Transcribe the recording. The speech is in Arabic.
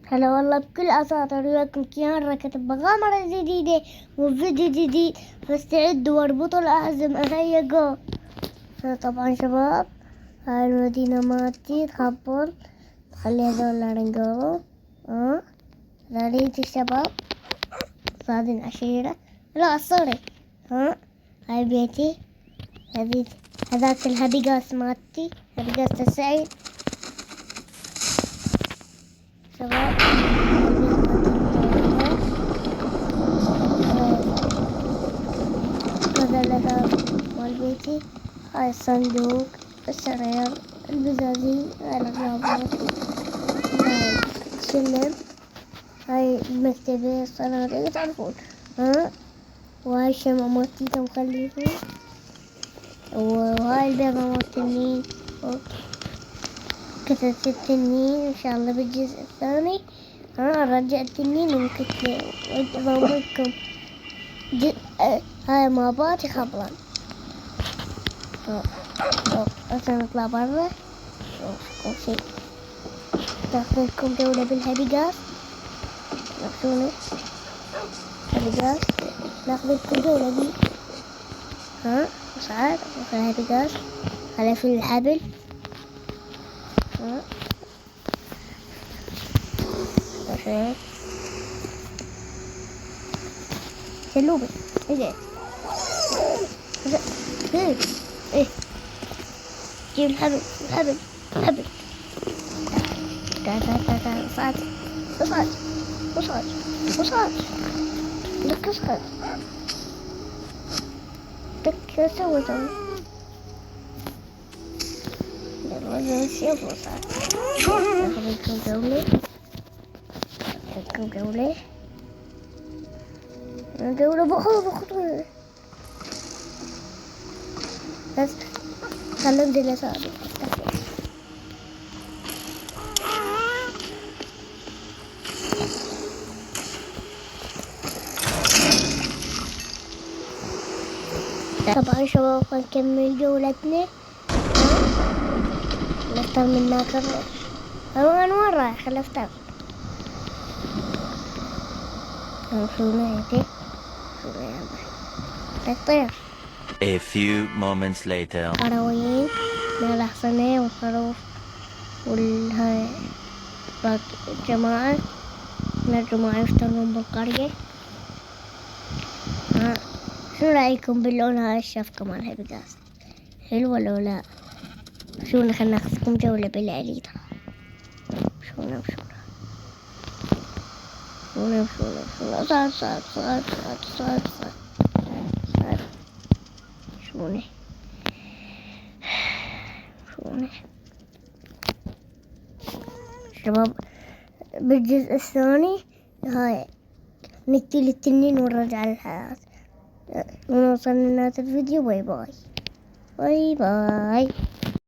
هلا والله بكل أساطير وياكم كيان ركض بغامرة جديدة وفيديو جديد، فاستعدوا واربطوا الأحزمة. هيا جو. طبعا شباب هاي المدينة مالتي خبر خلي هذول رنقولوا ريت الشباب صادين عشيرة. لا سوري هاي بيتي. هذاك الهبيقاس مالتي هبيقاس السعيد شباب. هذا الأثاث مال بيتي. هاي الصندوق، السرير، البزازين، هاي الغرابات، هاي السلم، هاي المكتبة، الصناديق تعرفون وهاي الشمع مال تيتا مخليفه، وهاي البيضة مال التنين، كتلة التنين إن شاء الله بالجزء الثاني. رجع التنين ومكتلة وأضربكم هاي مابات خبرا. عشان نطلع برا شوفكم شي ناخذلكم جولة بالهبيقاس. ناخذونه هبيقاس ناخذلكم جولة بي صعد ناخذ الهبيقاس على في الحبل عشان سلوبي ايه ايه جيب الحبل تعال صعد لك اصعد لك سوي يلا شوفوا صعد. ناخذ جولة بخطوة بس خلهم دي صعد. طبعا شباب نكمل جولتنا. نفطر من ناكر أنا وين رايح؟ خل أفطر. شونا هيك شونا الطير. A few moments later. خروين من الأحصنة والخروف والهاي الجماعة من الجماعة يفطرون بالقرية. شو رأيكم باللون هاي الشفقة مال الهبيقاس؟ حلو ولا لا؟ شونا خلنا ناخذكم جولة بالعريضة. شونا صار شونا شباب بالجزء الثاني هاي نقتل التنين ونرجع للحياة. ونوصل لنهاية الفيديو. باي باي.